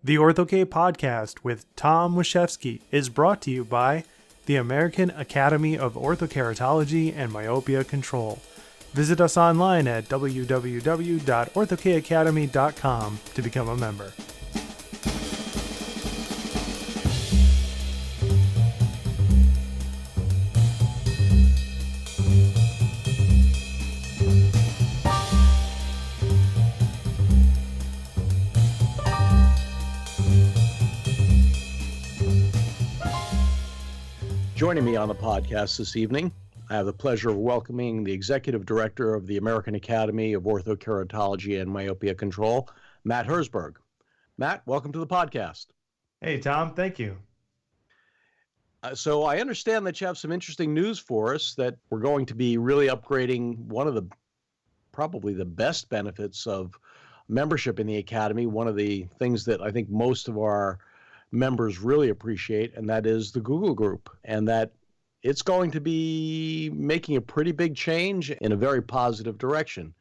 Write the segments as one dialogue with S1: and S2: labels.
S1: The Ortho K Podcast with Tom Washevsky is brought to you by the American Academy of Orthokeratology and Myopia Control. Visit us online at www.orthokacademy.com to become a member.
S2: Joining me on the podcast this evening, I have the pleasure of welcoming the Executive Director of the American Academy of Orthokeratology and Myopia Control, Matt Herzberg. Matt, welcome to the podcast.
S1: Hey, Tom. Thank you.
S2: So I understand that you have some interesting news for us, that we're going to be really upgrading one of the probably the best benefits of membership in the Academy, one of the things that I think most of our members really appreciate, and that is the Google group, and that it's going to be making a pretty big change in a very positive direction.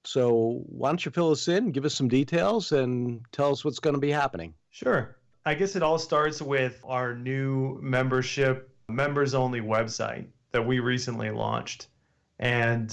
S2: So why don't you fill us in, give us some details, and tell us what's going to be happening.
S1: Sure. I guess it all starts with our new membership, members-only website that we recently launched. And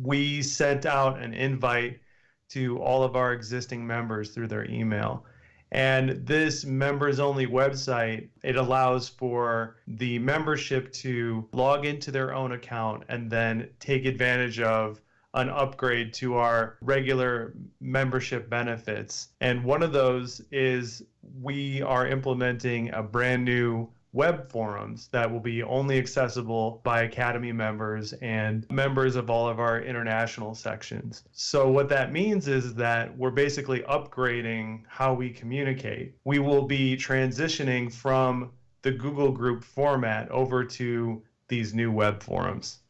S1: we sent out an invite to all of our existing members through their email. And this members-only website, it allows for the membership to log into their own account and then take advantage of an upgrade to our regular membership benefits. And one of those is we are implementing a brand new web forums that will be only accessible by Academy members and members of all of our international sections. So what that means is that we're basically upgrading how we communicate. We will be transitioning from the Google group format over to these new web forums.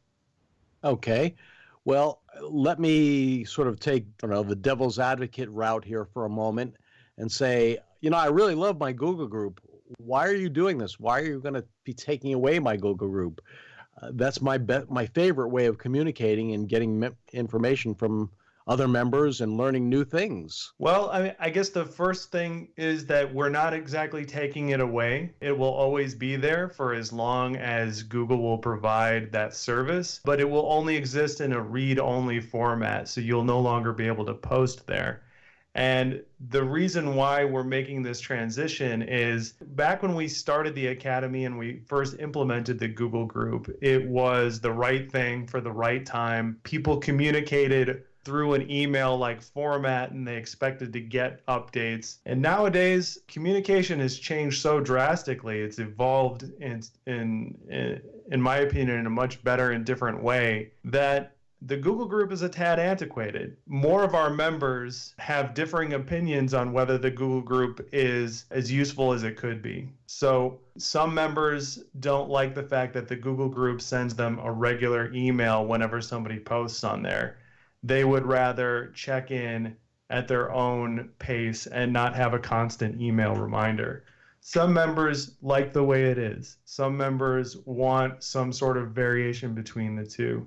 S2: Okay. Well, let me sort of take, the devil's advocate route here for a moment and say, I really love my Google group. Why are you doing this? Why are you going to be taking away my Google group? That's my favorite way of communicating and getting information from other members and learning new things.
S1: Well, I guess the first thing is that we're not exactly taking it away. It will always be there for as long as Google will provide that service, but it will only exist in a read-only format, so you'll no longer be able to post there. And the reason why we're making this transition is back when we started the Academy and we first implemented the Google group, it was the right thing for the right time. People communicated through an email-like format and they expected to get updates. And nowadays, communication has changed so drastically. It's evolved in my opinion, in a much better and different way that the Google group is a tad antiquated. More of our members have differing opinions on whether the Google group is as useful as it could be. So some members don't like the fact that the Google group sends them a regular email whenever somebody posts on there. They would rather check in at their own pace and not have a constant email reminder. Some members like the way it is. Some members want some sort of variation between the two.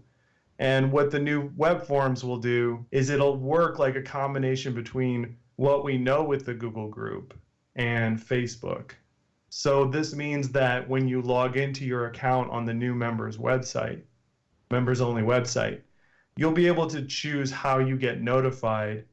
S1: And what the new web forums will do is it'll work like a combination between what we know with the Google group and Facebook. So this means that when you log into your account on the new members website, members only website, you'll be able to choose how you get notified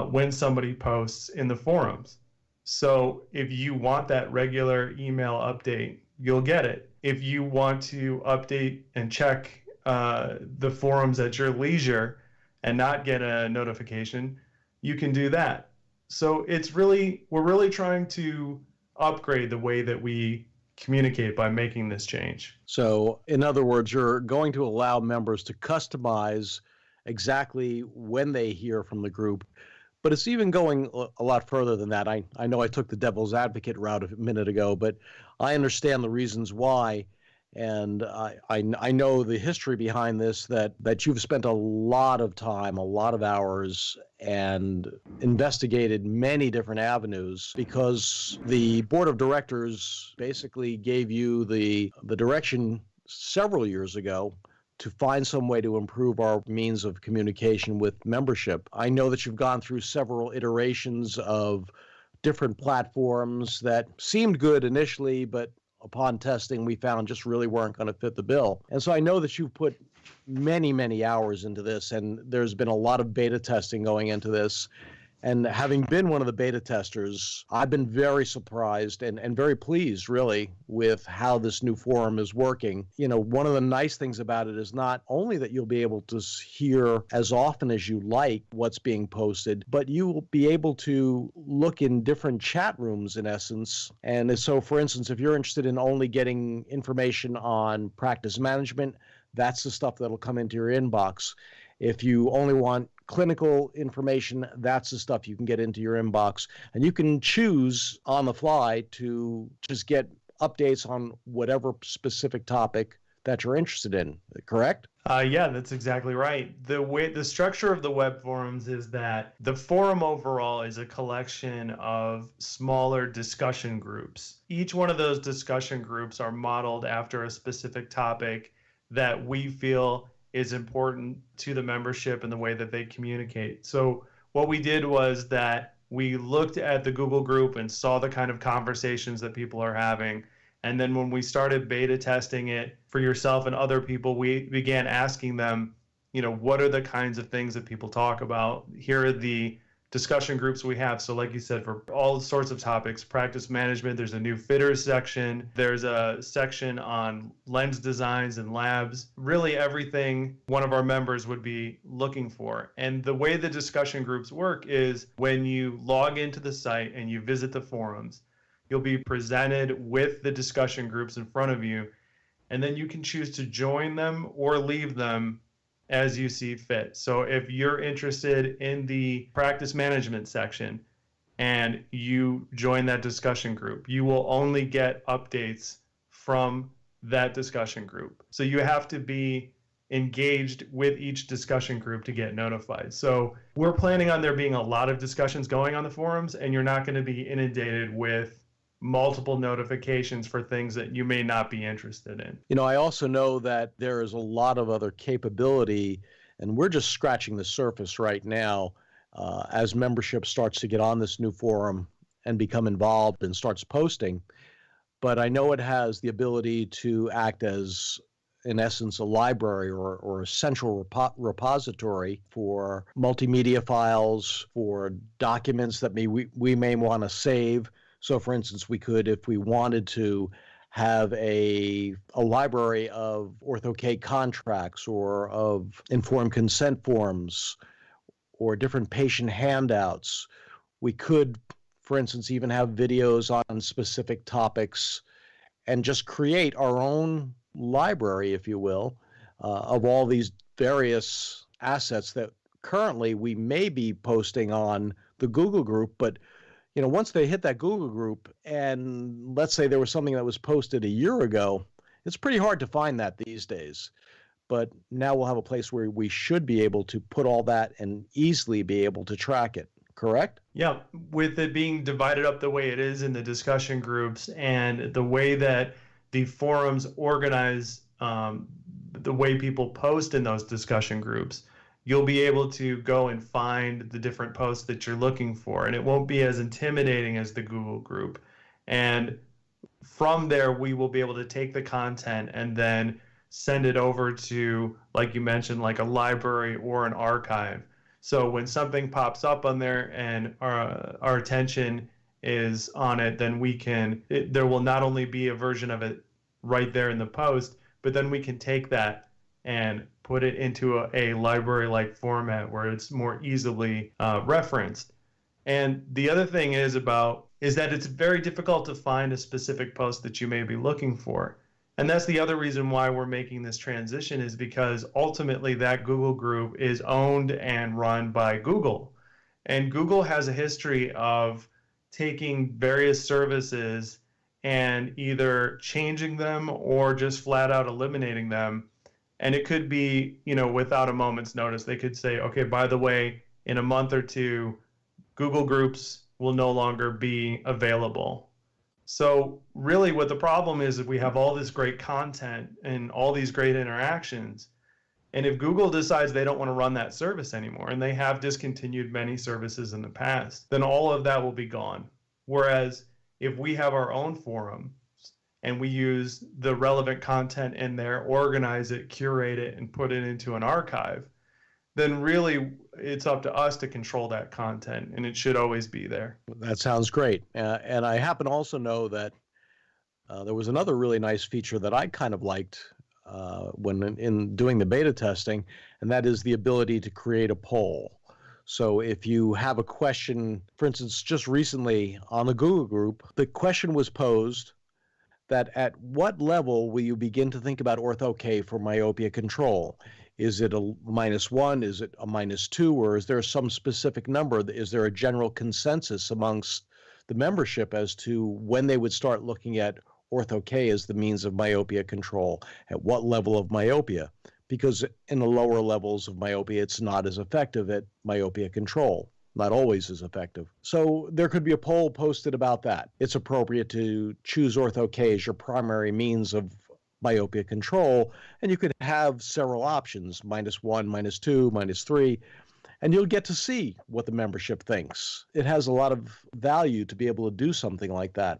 S1: when somebody posts in the forums. So if you want that regular email update, you'll get it. If you want to update and check the forums at your leisure and not get a notification, you can do that. So we're really trying to upgrade the way that we communicate by making this change.
S2: So in other words, you're going to allow members to customize exactly when they hear from the group, but it's even going a lot further than that. I know I took the devil's advocate route a minute ago, but I understand the reasons why. And I know the history behind this, that you've spent a lot of time, a lot of hours, and investigated many different avenues, because the board of directors basically gave you the direction several years ago to find some way to improve our means of communication with membership. I know that you've gone through several iterations of different platforms that seemed good initially, but upon testing, we found just really weren't going to fit the bill. And so I know that you've put many, many hours into this, and there's been a lot of beta testing going into this. And having been one of the beta testers, I've been very surprised and very pleased, really, with how this new forum is working. You know, one of the nice things about it is not only that you'll be able to hear as often as you like what's being posted, but you will be able to look in different chat rooms, in essence. And so, for instance, if you're interested in only getting information on practice management, that's the stuff that'll come into your inbox. If you only want clinical information, that's the stuff you can get into your inbox. And you can choose on the fly to just get updates on whatever specific topic that you're interested in, correct?
S1: Yeah, that's exactly right. The structure of the web forums is that the forum overall is a collection of smaller discussion groups. Each one of those discussion groups are modeled after a specific topic that we feel is important to the membership and the way that they communicate. So what we did was that we looked at the Google group and saw the kind of conversations that people are having. And then when we started beta testing it for yourself and other people, we began asking them, you know, what are the kinds of things that people talk about? Here are the discussion groups we have. So like you said, for all sorts of topics, practice management, there's a new fitters section. There's a section on lens designs and labs, really everything one of our members would be looking for. And the way the discussion groups work is when you log into the site and you visit the forums, you'll be presented with the discussion groups in front of you, and then you can choose to join them or leave them as you see fit. So if you're interested in the practice management section and you join that discussion group, you will only get updates from that discussion group. So you have to be engaged with each discussion group to get notified. So we're planning on there being a lot of discussions going on the forums, and you're not going to be inundated with multiple notifications for things that you may not be interested in.
S2: You know, I also know that there is a lot of other capability, and we're just scratching the surface right now as membership starts to get on this new forum and become involved and starts posting. But I know it has the ability to act as, in essence, a library or a central repository for multimedia files, for documents that we may want to save. So, for instance, we could, if we wanted to, have a library of Ortho K contracts or of informed consent forms or different patient handouts. We could, for instance, even have videos on specific topics and just create our own library, if you will, of all these various assets that currently we may be posting on the Google group, but you know, once they hit that Google group, and let's say there was something that was posted a year ago, it's pretty hard to find that these days. But now we'll have a place where we should be able to put all that and easily be able to track it, correct?
S1: Yeah, with it being divided up the way it is in the discussion groups and the way that the forums organize the way people post in those discussion groups, you'll be able to go and find the different posts that you're looking for, and it won't be as intimidating as the Google group. And from there, we will be able to take the content and then send it over to, like you mentioned, like a library or an archive. So when something pops up on there and our attention is on it, then there will not only be a version of it right there in the post, but then we can take that and put it into a library-like format where it's more easily referenced. And the other thing is that it's very difficult to find a specific post that you may be looking for. And that's the other reason why we're making this transition, is because ultimately that Google group is owned and run by Google. And Google has a history of taking various services and either changing them or just flat out eliminating them. And it could be, you know, without a moment's notice. They could say, okay, by the way, in a month or two, Google Groups will no longer be available. So really what the problem is we have all this great content and all these great interactions. And if Google decides they don't want to run that service anymore, and they have discontinued many services in the past, then all of that will be gone. Whereas if we have our own forum and we use the relevant content in there, organize it, curate it, and put it into an archive, then really it's up to us to control that content, and it should always be there.
S2: That sounds great. And I happen to also know that there was another really nice feature that I kind of liked when in doing the beta testing, and that is the ability to create a poll. So if you have a question, for instance, just recently on the Google group, the question was posed that at what level will you begin to think about Ortho K for myopia control? Is it a -1? Is it a -2? Or is there some specific number? Is there a general consensus amongst the membership as to when they would start looking at Ortho K as the means of myopia control? At what level of myopia? Because in the lower levels of myopia, it's not as effective at myopia control. Not always as effective. So there could be a poll posted about that. It's appropriate to choose Ortho K as your primary means of myopia control, and you could have several options, -1, -2, -3, and you'll get to see what the membership thinks. It has a lot of value to be able to do something like that,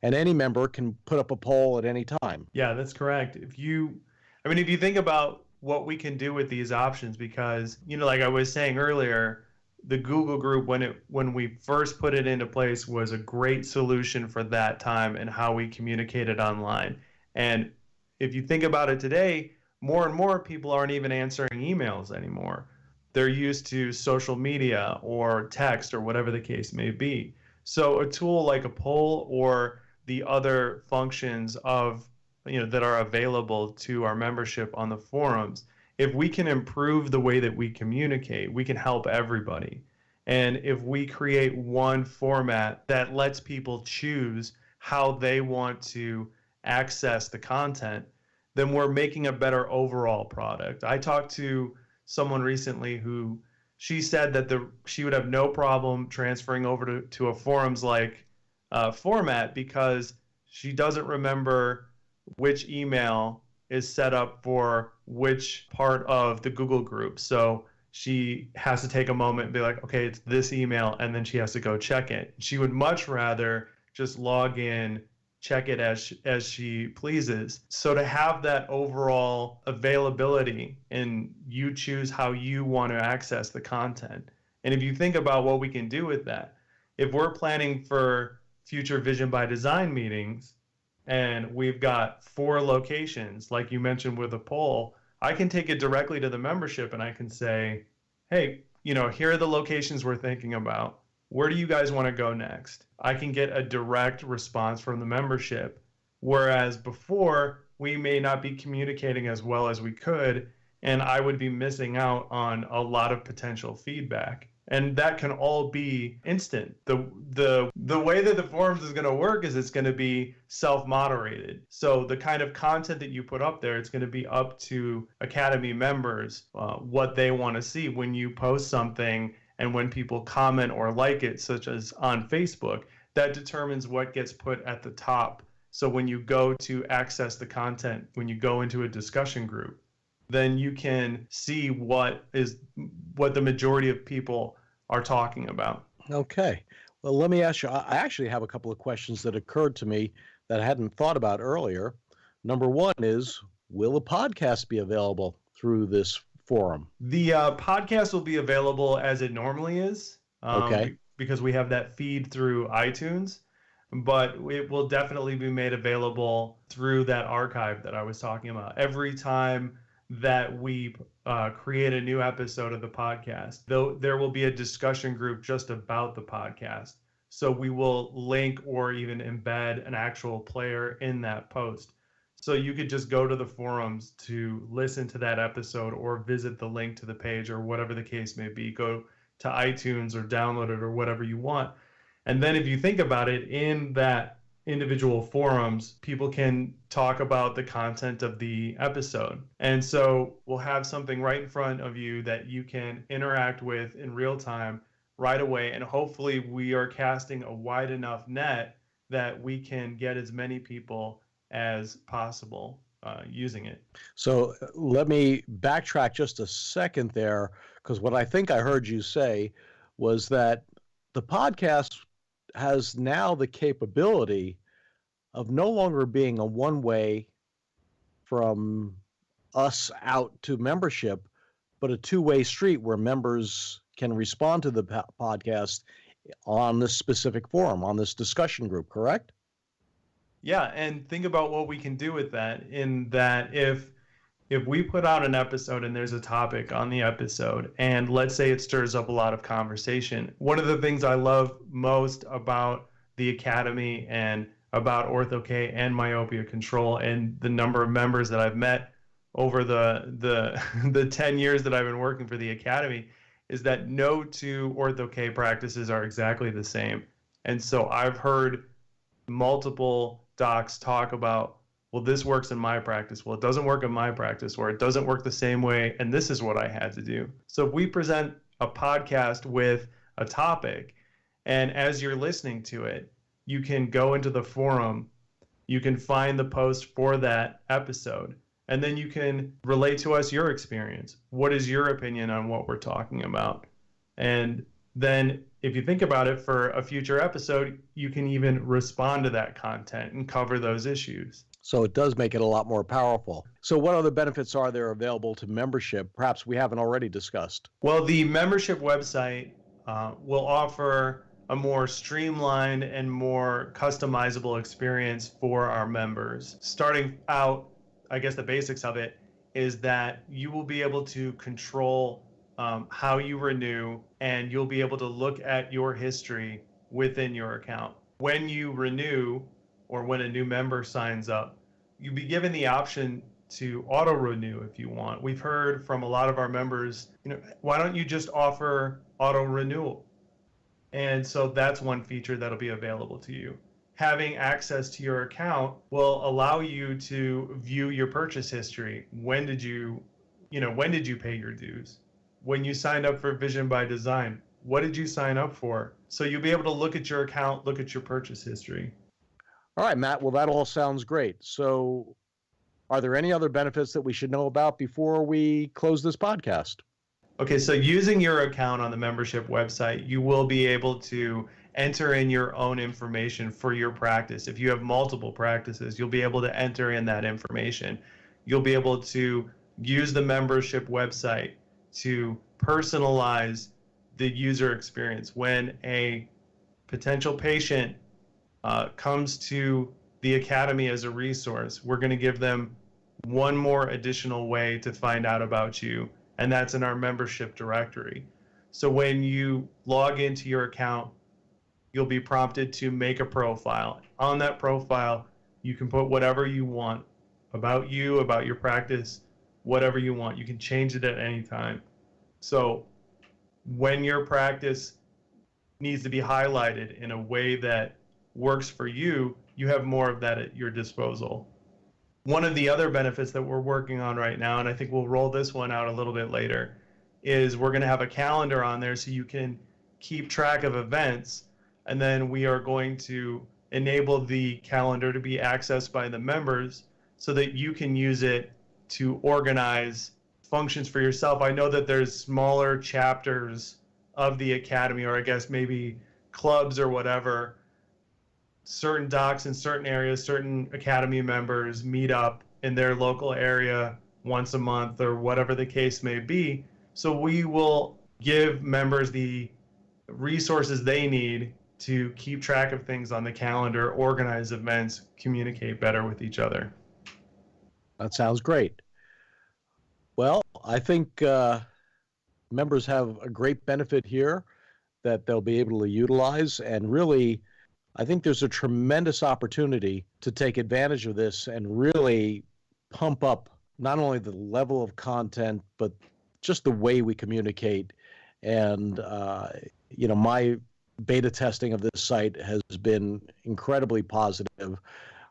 S2: and any member can put up a poll at any time.
S1: Yeah, that's correct. If you think about what we can do with these options, because, like I was saying earlier, the Google group, when we first put it into place, was a great solution for that time and how we communicated online. And if you think about it today, more and more people aren't even answering emails anymore. They're used to social media or text or whatever the case may be. So a tool like a poll or the other functions that are available to our membership on the forums, if we can improve the way that we communicate, we can help everybody. And if we create one format that lets people choose how they want to access the content, then we're making a better overall product. I talked to someone recently who she said that she would have no problem transferring over to a forums-like format because she doesn't remember which email is set up for which part of the Google group. So she has to take a moment and be like, okay, it's this email, and then she has to go check it. She would much rather just log in, check it as she pleases. So to have that overall availability, and you choose how you want to access the content. And if you think about what we can do with that, if we're planning for future Vision by Design meetings, and we've got 4 locations, like you mentioned with a poll, I can take it directly to the membership and I can say, hey, here are the locations we're thinking about. Where do you guys want to go next? I can get a direct response from the membership, whereas before we may not be communicating as well as we could, and I would be missing out on a lot of potential feedback. And that can all be instant. The way that the forums is going to work is it's going to be self-moderated. So the kind of content that you put up there, it's going to be up to Academy members, what they want to see when you post something and when people comment or like it, such as on Facebook. That determines what gets put at the top. So when you go to access the content, when you go into a discussion group, then you can see what the majority of people are talking about.
S2: Okay. Well, let me ask you, I actually have a couple of questions that occurred to me that I hadn't thought about earlier. Number one is, will a podcast be available through this forum?
S1: The podcast will be available as it normally is.
S2: Okay.
S1: Because we have that feed through iTunes, but it will definitely be made available through that archive that I was talking about. Every time that we create a new episode of the podcast, though, there will be a discussion group just about the podcast. So we will link or even embed an actual player in that post. So you could just go to the forums to listen to that episode or visit the link to the page or whatever the case may be. Go to iTunes or download it or whatever you want. And then if you think about it, in that individual forums, people can talk about the content of the episode. And so we'll have something right in front of you that you can interact with in real time right away. And hopefully we are casting a wide enough net that we can get as many people as possible using it.
S2: So let me backtrack just a second there, because what I think I heard you say was that the podcast has now the capability of no longer being a one-way from us out to membership, but a two-way street where members can respond to the podcast on this specific forum, on this discussion group, correct?
S1: Yeah, and think about what we can do with that, in that if we put out an episode and there's a topic on the episode, and let's say it stirs up a lot of conversation, one of the things I love most about the Academy and about Ortho K and myopia control and the number of members that I've met over the 10 years that I've been working for the Academy is that no two Ortho K practices are exactly the same. And so I've heard multiple docs talk about, well, this works in my practice. Well, it doesn't work in my practice, or it doesn't work the same way, and this is what I had to do. So if we present a podcast with a topic, and as you're listening to it, you can go into the forum, you can find the post for that episode, and then you can relate to us your experience. What is your opinion on what we're talking about? And then if you think about it, for a future episode, you can even respond to that content and cover those issues.
S2: So it does make it a lot more powerful. So what other benefits are there available to membership? Perhaps we haven't already discussed.
S1: Well, the membership website will offer a more streamlined and more customizable experience for our members. Starting out, I guess the basics of it is that you will be able to control how you renew, and you'll be able to look at your history within your account. When you renew, or when a new member signs up, you'll be given the option to auto renew if you want. We've heard from a lot of our members, why don't you just offer auto renewal? And so that's one feature that'll be available to you. Having access to your account will allow you to view your purchase history. When did you pay your dues? When you signed up for Vision by Design, what did you sign up for? So you'll be able to look at your account, look at your purchase history.
S2: All right, Matt. Well, that all sounds great. So are there any other benefits that we should know about before we close this podcast?
S1: Okay, so using your account on the membership website, you will be able to enter in your own information for your practice. If you have multiple practices, you'll be able to enter in that information. You'll be able to use the membership website to personalize the user experience. When a potential patient comes to the Academy as a resource, we're going to give them one more additional way to find out about you, and that's in our membership directory. So when you log into your account, you'll be prompted to make a profile. On that profile, you can put whatever you want about you, about your practice, whatever you want. You can change it at any time. So when your practice needs to be highlighted in a way that works for you, you have more of that at your disposal. One of the other benefits that we're working on right now, and I think we'll roll this one out a little bit later, is we're going to have a calendar on there so you can keep track of events, and then we are going to enable the calendar to be accessed by the members so that you can use it to organize functions for yourself. I know that there's smaller chapters of the Academy, or I guess maybe clubs or whatever. Certain docs in certain areas, certain Academy members meet up in their local area once a month or whatever the case may be. So we will give members the resources they need to keep track of things on the calendar, organize events, communicate better with each other.
S2: That sounds great. Well, I think members have a great benefit here that they'll be able to utilize, and really, I think there's a tremendous opportunity to take advantage of this and really pump up not only the level of content, but just the way we communicate. And, my beta testing of this site has been incredibly positive.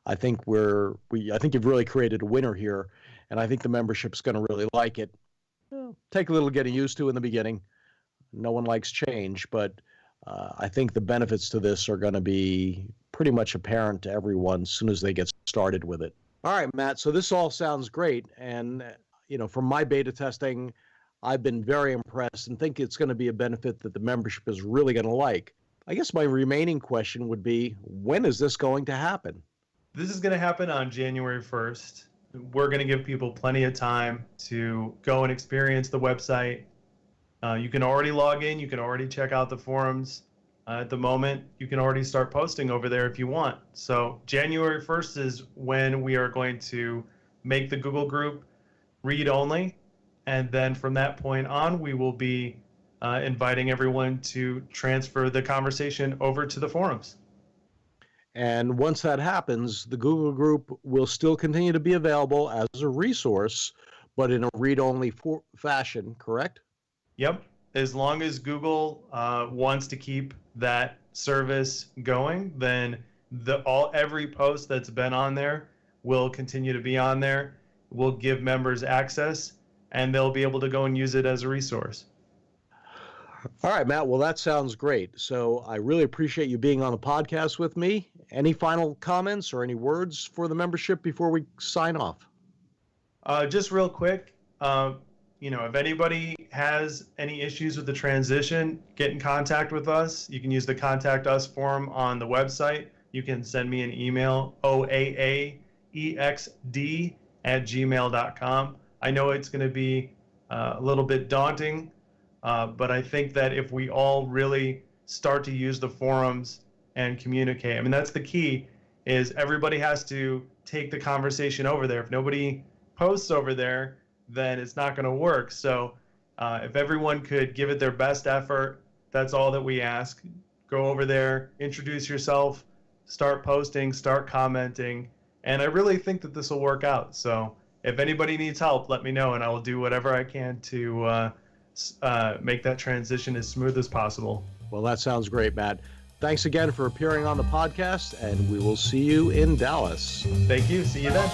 S2: I think I think you've really created a winner here, and I think the membership's going to really like it. Take a little getting used to in the beginning. No one likes change, but I think the benefits to this are going to be pretty much apparent to everyone as soon as they get started with it. All right, Matt, so this all sounds great. And, from my beta testing, I've been very impressed and think it's going to be a benefit that the membership is really going to like. I guess my remaining question would be, when is this going to happen?
S1: This is going to happen on January 1st. We're going to give people plenty of time to go and experience the website. You can already log in. You can already check out the forums. At the moment, you can already start posting over there if you want. So January 1st is when we are going to make the Google group read only. And then from that point on, we will be inviting everyone to transfer the conversation over to the forums.
S2: And once that happens, the Google group will still continue to be available as a resource, but in a read-only fashion, correct?
S1: Yep. As long as Google wants to keep that service going, then every post that's been on there will continue to be on there. We'll give members access, and they'll be able to go and use it as a resource.
S2: All right, Matt. Well, that sounds great. So I really appreciate you being on the podcast with me. Any final comments or any words for the membership before we sign off?
S1: Just real quick, if anybody has any issues with the transition, get in contact with us. You can use the Contact Us form on the website. You can send me an email, oaaexd@gmail.com. I know it's going to be a little bit daunting, but I think that if we all really start to use the forums and communicate, I mean, that's the key, is everybody has to take the conversation over there. If nobody posts over there, then it's not going to work. So if everyone could give it their best effort, that's all that we ask. Go over there, introduce yourself, start posting, start commenting, and I really think that this will work out. So if anybody needs help, let me know, and I will do whatever I can to make that transition as smooth as possible.
S2: Well, that sounds great, Matt. Thanks again for appearing on the podcast, and we will see you in Dallas.
S1: Thank you. See you then.